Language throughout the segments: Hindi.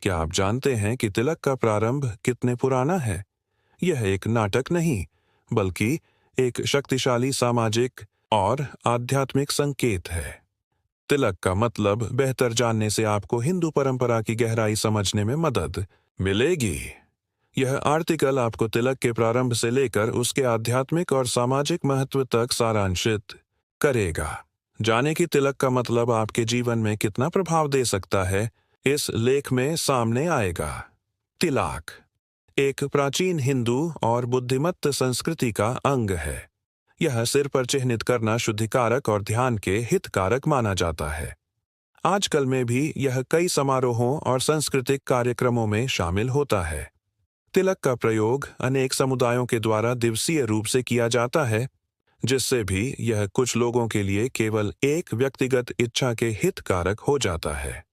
क्या आप जानते हैं कि तिलक का प्रारंभ कितने पुराना है? यह एक नाटक नहीं, बल्कि एक शक्तिशाली सामाजिक और आध्यात्मिक संकेत है। तिलक का मतलब बेहतर जानने से आपको हिंदू परंपरा की गहराई समझने में मदद मिलेगी। यह आर्टिकल आपको तिलक के प्रारंभ से लेकर उसके आध्यात्मिक और सामाजिक महत्व तक सारांशित करेगा। जाने कि तिलक का मतलब आपके जीवन में कितना प्रभाव दे सकता है, इस लेख में सामने आएगा। तिलक एक प्राचीन हिंदू और बुद्धिमत्त संस्कृति का अंग है। यह सिर पर चिह्नित करना शुद्धिकारक और ध्यान के हितकारक माना जाता है। आजकल में भी यह कई समारोहों और सांस्कृतिक कार्यक्रमों में शामिल होता है। तिलक का प्रयोग अनेक समुदायों के द्वारा दिवसीय रूप से किया जाता है, जिससे भी यह कुछ लोगों के लिए केवल एक व्यक्तिगत इच्छा के हितकारक हो जाता है।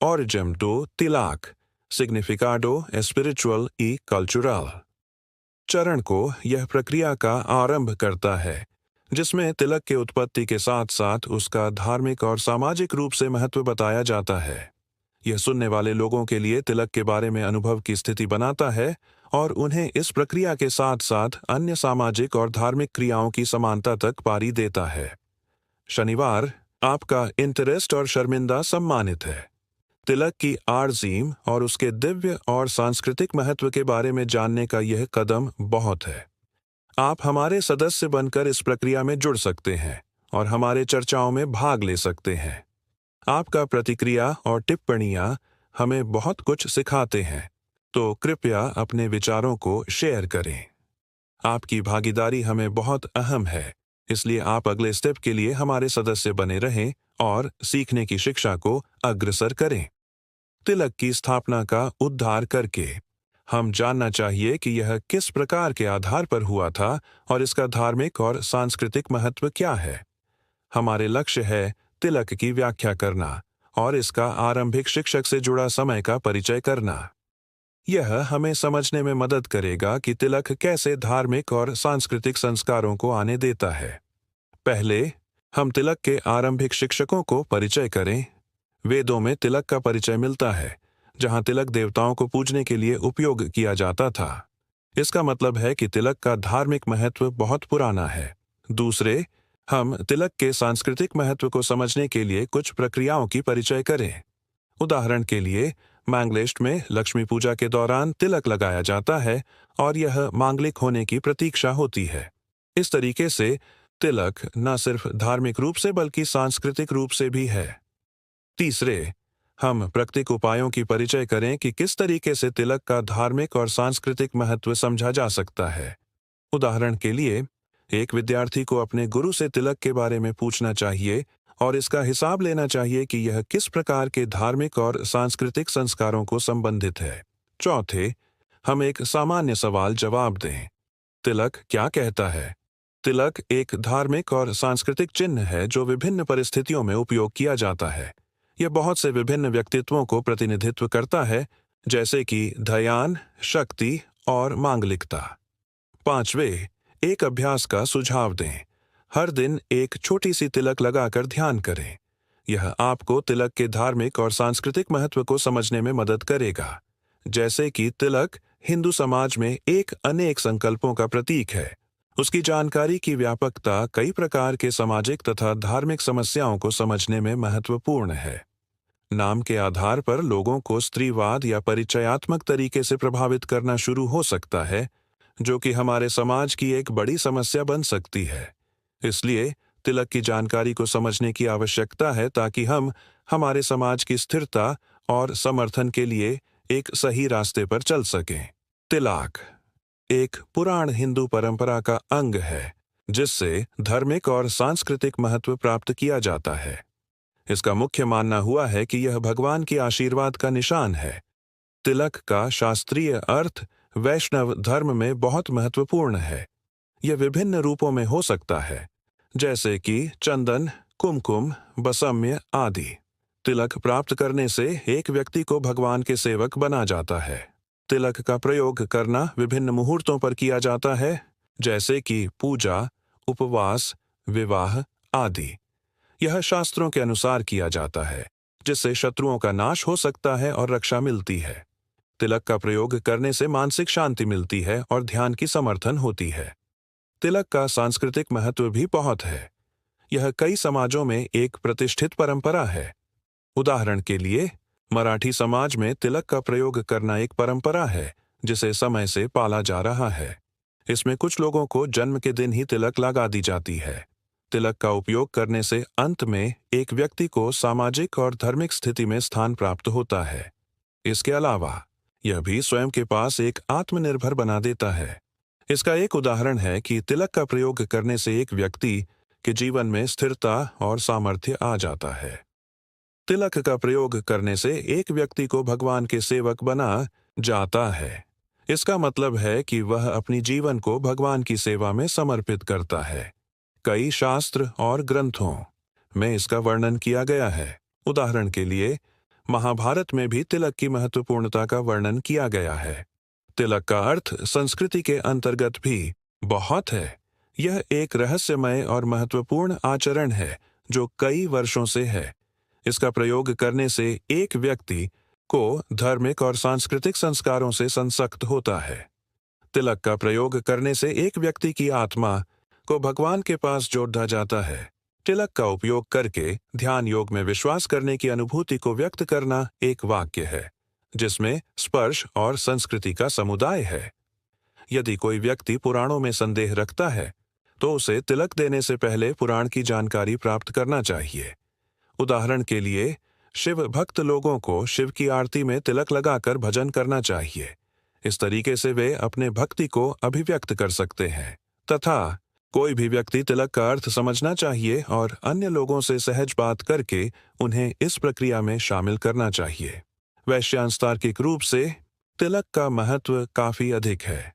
Origem do तिलक, सिग्निफिकाडो स्पिरिचुअल y कल्चरल। चरण को यह प्रक्रिया का आरंभ करता है, जिसमें तिलक के उत्पत्ति के साथ साथ उसका धार्मिक और सामाजिक रूप से महत्व बताया जाता है। यह सुनने वाले लोगों के लिए तिलक के बारे में अनुभव की स्थिति बनाता है और उन्हें इस प्रक्रिया के साथ साथ अन्य सामाजिक और धार्मिक क्रियाओं की समानता तक पारी देता है। शनिवार, आपका इंटरेस्ट और शर्मिंदा सम्मानित है। तिलक की आर्ज़ीम और उसके दिव्य और सांस्कृतिक महत्व के बारे में जानने का यह कदम बहुत है। आप हमारे सदस्य बनकर इस प्रक्रिया में जुड़ सकते हैं और हमारे चर्चाओं में भाग ले सकते हैं। आपका प्रतिक्रिया और टिप्पणियां हमें बहुत कुछ सिखाते हैं, तो कृपया अपने विचारों को शेयर करें। आपकी भागीदारी हमें बहुत अहम है, इसलिए आप अगले स्टेप के लिए हमारे सदस्य बने रहें और सीखने की शिक्षा को अग्रसर करें। तिलक की स्थापना का उद्धार करके हम जानना चाहिए कि यह किस प्रकार के आधार पर हुआ था और इसका धार्मिक और सांस्कृतिक महत्व क्या है। हमारे लक्ष्य है तिलक की व्याख्या करना और इसका आरंभिक शिक्षक से जुड़ा समय का परिचय करना। यह हमें समझने में मदद करेगा कि तिलक कैसे धार्मिक और सांस्कृतिक संस्कारों को आने देता है। पहले हम तिलक के आरंभिक शिक्षकों को परिचय करें। वेदों में तिलक का परिचय मिलता है, जहां तिलक देवताओं को पूजने के लिए उपयोग किया जाता था। इसका मतलब है कि तिलक का धार्मिक महत्व बहुत पुराना है। दूसरे, हम तिलक के सांस्कृतिक महत्व को समझने के लिए कुछ प्रक्रियाओं की परिचय करें। उदाहरण के लिए, मैंगलिस्ट में लक्ष्मी पूजा के दौरान तिलक लगाया जाता है और यह मांगलिक होने की प्रतीक्षा होती है। इस तरीके से तिलक न सिर्फ धार्मिक रूप से बल्कि सांस्कृतिक रूप से भी है। तीसरे, हम प्राकृतिक उपायों की परिचय करें कि किस तरीके से तिलक का धार्मिक और सांस्कृतिक महत्व समझा जा सकता है। उदाहरण के लिए, एक विद्यार्थी को अपने गुरु से तिलक के बारे में पूछना चाहिए और इसका हिसाब लेना चाहिए कि यह किस प्रकार के धार्मिक और सांस्कृतिक संस्कारों को संबंधित है। चौथे, हम एक सामान्य सवाल जवाब दें। तिलक क्या कहता है? तिलक एक धार्मिक और सांस्कृतिक चिन्ह है जो विभिन्न परिस्थितियों में उपयोग किया जाता है। यह बहुत से विभिन्न व्यक्तित्वों को प्रतिनिधित्व करता है, जैसे कि ध्यान, शक्ति और मांगलिकता। पांचवे, एक अभ्यास का सुझाव दें। हर दिन एक छोटी सी तिलक लगाकर ध्यान करें। यह आपको तिलक के धार्मिक और सांस्कृतिक महत्व को समझने में मदद करेगा। जैसे कि तिलक हिंदू समाज में एक अनेक संकल्पों का प्रतीक है, उसकी जानकारी की व्यापकता कई प्रकार के सामाजिक तथा धार्मिक समस्याओं को समझने में महत्वपूर्ण है। नाम के आधार पर लोगों को स्त्रीवाद या परिचयात्मक तरीके से प्रभावित करना शुरू हो सकता है, जो कि हमारे समाज की एक बड़ी समस्या बन सकती है। इसलिए तिलक की जानकारी को समझने की आवश्यकता है ताकि हम हमारे समाज की स्थिरता और समर्थन के लिए एक सही रास्ते पर चल सकें। तिलक एक पुराण हिंदू परंपरा का अंग है, जिससे धार्मिक और सांस्कृतिक महत्व प्राप्त किया जाता है। इसका मुख्य मानना हुआ है कि यह भगवान के आशीर्वाद का निशान है। तिलक का शास्त्रीय अर्थ वैष्णव धर्म में बहुत महत्वपूर्ण है। यह विभिन्न रूपों में हो सकता है, जैसे कि चंदन, कुमकुम, बसम्य आदि। तिलक प्राप्त करने से एक व्यक्ति को भगवान के सेवक बना जाता है। तिलक का प्रयोग करना विभिन्न मुहूर्तों पर किया जाता है, जैसे कि पूजा, उपवास, विवाह आदि। यह शास्त्रों के अनुसार किया जाता है। जिससे शत्रुओं का नाश हो सकता है और रक्षा मिलती है। तिलक का प्रयोग करने से मानसिक शांति मिलती है और ध्यान की समर्थन होती है। तिलक का सांस्कृतिक महत्व भी बहुत है। यह कई समाजों में एक प्रतिष्ठित परंपरा है। उदाहरण के लिए, मराठी समाज में तिलक का प्रयोग करना एक परंपरा है जिसे समय से पाला जा रहा है। इसमें कुछ लोगों को जन्म के दिन ही तिलक लगा दी जाती है। तिलक का उपयोग करने से अंत में एक व्यक्ति को सामाजिक और धार्मिक स्थिति में स्थान प्राप्त होता है। इसके अलावा यह भी स्वयं के पास एक आत्मनिर्भर बना देता है। इसका एक उदाहरण है कि तिलक का प्रयोग करने से एक व्यक्ति के जीवन में स्थिरता और सामर्थ्य आ जाता है। तिलक का प्रयोग करने से एक व्यक्ति को भगवान के सेवक बना जाता है। इसका मतलब है कि वह अपनी जीवन को भगवान की सेवा में समर्पित करता है। कई शास्त्र और ग्रंथों में इसका वर्णन किया गया है। उदाहरण के लिए, महाभारत में भी तिलक की महत्वपूर्णता का वर्णन किया गया है। तिलक का अर्थ संस्कृति के अंतर्गत भी बहुत है। यह एक रहस्यमय और महत्वपूर्ण आचरण है जो कई वर्षों से है। इसका प्रयोग करने से एक व्यक्ति को धार्मिक और सांस्कृतिक संस्कारों से संसक्त होता है। तिलक का प्रयोग करने से एक व्यक्ति की आत्मा को भगवान के पास जोड़ा जाता है। तिलक का उपयोग करके ध्यान योग में विश्वास करने की अनुभूति को व्यक्त करना एक वाक्य है जिसमें स्पर्श और संस्कृति का समुदाय है। यदि कोई व्यक्ति पुराणों में संदेह रखता है तो उसे तिलक देने से पहले पुराण की जानकारी प्राप्त करना चाहिए। उदाहरण के लिए, शिव भक्त लोगों को शिव की आरती में तिलक लगाकर भजन करना चाहिए। इस तरीके से वे अपने भक्ति को अभिव्यक्त कर सकते हैं। तथा कोई भी व्यक्ति तिलक का अर्थ समझना चाहिए और अन्य लोगों से सहज बात करके उन्हें इस प्रक्रिया में शामिल करना चाहिए। वैश्यांस्तार्किक रूप से तिलक का महत्व काफी अधिक है।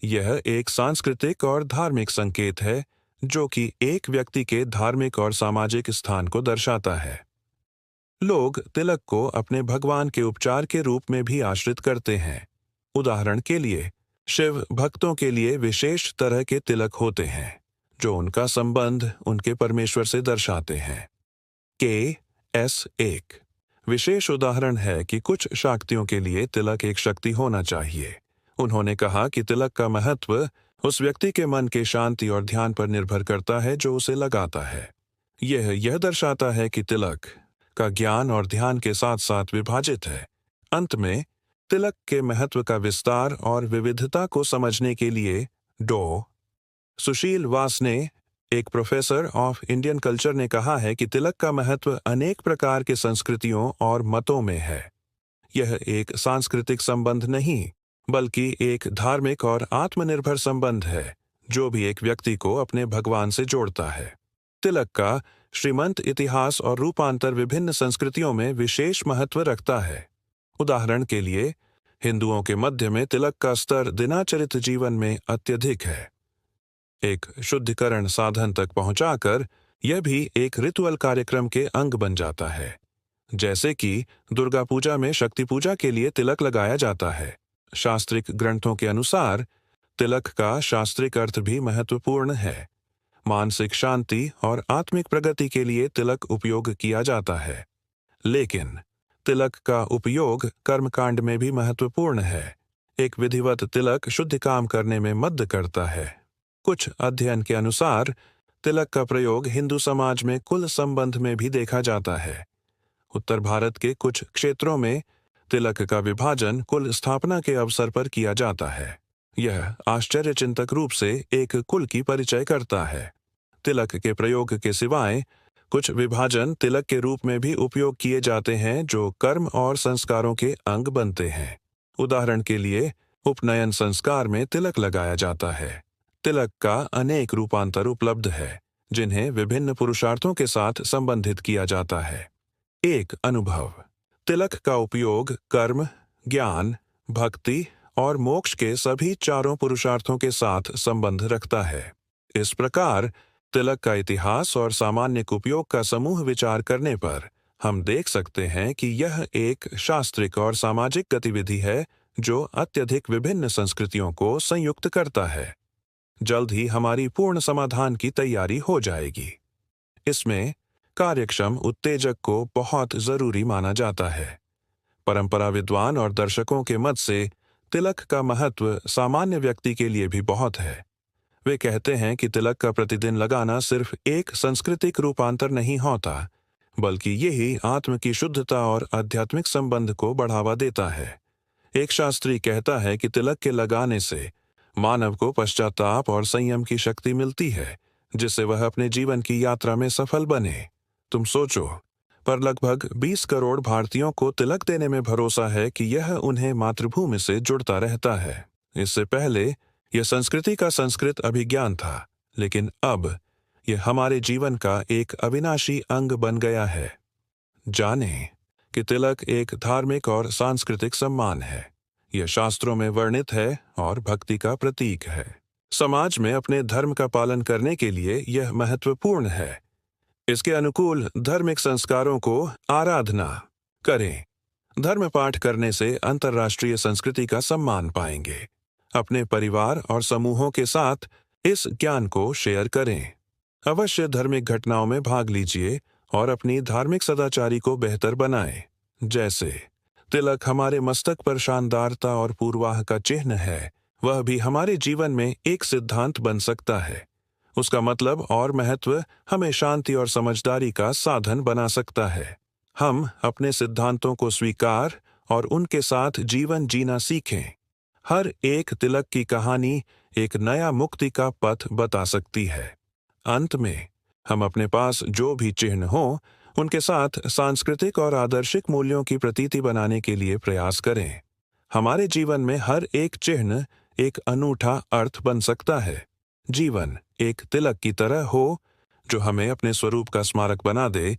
यह एक सांस्कृतिक और धार्मिक संकेत है जो कि एक व्यक्ति के धार्मिक और सामाजिक स्थान को दर्शाता है। लोग तिलक को अपने भगवान के उपचार के रूप में भी आश्रित करते हैं। उदाहरण के लिए, शिव भक्तों के लिए विशेष तरह के तिलक होते हैं जो उनका संबंध उनके परमेश्वर से दर्शाते हैं। KS एक विशेष उदाहरण है कि कुछ शक्तियों के लिए तिलक एक शक्ति होना चाहिए। उन्होंने कहा कि तिलक का महत्व उस व्यक्ति के मन के शांति और ध्यान पर निर्भर करता है जो उसे लगाता है। यह दर्शाता है कि तिलक का ज्ञान और ध्यान के साथ साथ विभाजित है। अंत में तिलक के महत्व का विस्तार और विविधता को समझने के लिए सुशील वासने, एक प्रोफेसर ऑफ इंडियन कल्चर, ने कहा है कि तिलक का महत्व अनेक प्रकार के संस्कृतियों और मतों में है। यह एक सांस्कृतिक संबंध नहीं बल्कि एक धार्मिक और आत्मनिर्भर संबंध है जो भी एक व्यक्ति को अपने भगवान से जोड़ता है। तिलक का श्रीमंत इतिहास और रूपांतर विभिन्न संस्कृतियों में विशेष महत्व रखता है। उदाहरण के लिए, हिंदुओं के मध्य में तिलक का स्तर दिनचरित जीवन में अत्यधिक है। एक शुद्धिकरण साधन तक पहुंचाकर यह भी एक रिचुअल कार्यक्रम के अंग बन जाता है। जैसे कि दुर्गा पूजा में शक्ति पूजा के लिए तिलक लगाया जाता है। शास्त्रिक ग्रंथों के अनुसार तिलक का शास्त्रिक अर्थ भी महत्वपूर्ण है। मानसिक शांति और आत्मिक प्रगति के लिए तिलक उपयोग किया जाता है। लेकिन तिलक का उपयोग कर्मकांड में भी महत्वपूर्ण है। एक विधिवत तिलक शुद्ध काम करने में मदद करता है। कुछ अध्ययन के अनुसार तिलक का प्रयोग हिंदू समाज में कुल संबंध में भी देखा जाता है। उत्तर भारत के कुछ क्षेत्रों में तिलक का विभाजन कुल स्थापना के अवसर पर किया जाता है। यह आश्चर्यचिंतक रूप से एक कुल की परिचय करता है। तिलक के प्रयोग के सिवाय कुछ विभाजन तिलक के रूप में भी उपयोग किए जाते हैं जो कर्म और संस्कारों के अंग बनते हैं। उदाहरण के लिए, उपनयन संस्कार में तिलक लगाया जाता है। तिलक का अनेक रूपांतर उपलब्ध है जिन्हें विभिन्न पुरुषार्थों के साथ संबंधित किया जाता है। एक अनुभव। तिलक का उपयोग कर्म, ज्ञान, भक्ति और मोक्ष के सभी चारों पुरुषार्थों के साथ संबंध रखता है। इस प्रकार तिलक का इतिहास और सामान्य उपयोग का समूह विचार करने पर हम देख सकते हैं कि यह एक शास्त्रिक और सामाजिक गतिविधि है जो अत्यधिक विभिन्न संस्कृतियों को संयुक्त करता है। जल्द ही हमारी पूर्ण समाधान की तैयारी हो जाएगी। इसमें कार्यक्षम उत्तेजक को बहुत जरूरी माना जाता है। परंपरा विद्वान और दर्शकों के मत से तिलक का महत्व सामान्य व्यक्ति के लिए भी बहुत है। वे कहते हैं कि तिलक का प्रतिदिन लगाना सिर्फ एक सांस्कृतिक रूपांतर नहीं होता, बल्कि यही आत्म की शुद्धता और आध्यात्मिक संबंध को बढ़ावा देता है। एक शास्त्री कहता है कि तिलक के लगाने से मानव को पश्चाताप और संयम की शक्ति मिलती है, जिससे वह अपने जीवन की यात्रा में सफल बने। तुम सोचो, पर लगभग 20 करोड़ भारतीयों को तिलक देने में भरोसा है कि यह उन्हें मातृभूमि से जुड़ता रहता है। इससे पहले यह संस्कृति का संस्कृत अभिज्ञान था, लेकिन अब यह हमारे जीवन का एक अविनाशी अंग बन गया है। जानें कि तिलक एक धार्मिक और सांस्कृतिक सम्मान है। यह शास्त्रों में वर्णित है और भक्ति का प्रतीक है। समाज में अपने धर्म का पालन करने के लिए यह महत्वपूर्ण है। इसके अनुकूल धार्मिक संस्कारों को आराधना करें। धर्म पाठ करने से अंतर्राष्ट्रीय संस्कृति का सम्मान पाएंगे। अपने परिवार और समूहों के साथ इस ज्ञान को शेयर करें। अवश्य धार्मिक घटनाओं में भाग लीजिए और अपनी धार्मिक सदाचारी को बेहतर बनाएं। जैसे तिलक हमारे मस्तक पर शानदारता और पूर्वाह का चिन्ह है, वह भी हमारे जीवन में एक सिद्धांत बन सकता है। उसका मतलब और महत्व हमें शांति और समझदारी का साधन बना सकता है। हम अपने सिद्धांतों को स्वीकार और उनके साथ जीवन जीना सीखें। हर एक तिलक की कहानी एक नया मुक्ति का पथ बता सकती है। अंत में हम अपने पास जो भी चिन्ह हो, उनके साथ सांस्कृतिक और आदर्शिक मूल्यों की प्रतीति बनाने के लिए प्रयास करें। हमारे जीवन में हर एक चिन्ह एक अनूठा अर्थ बन सकता है। जीवन एक तिलक की तरह हो, जो हमें अपने स्वरूप का स्मारक बना दे,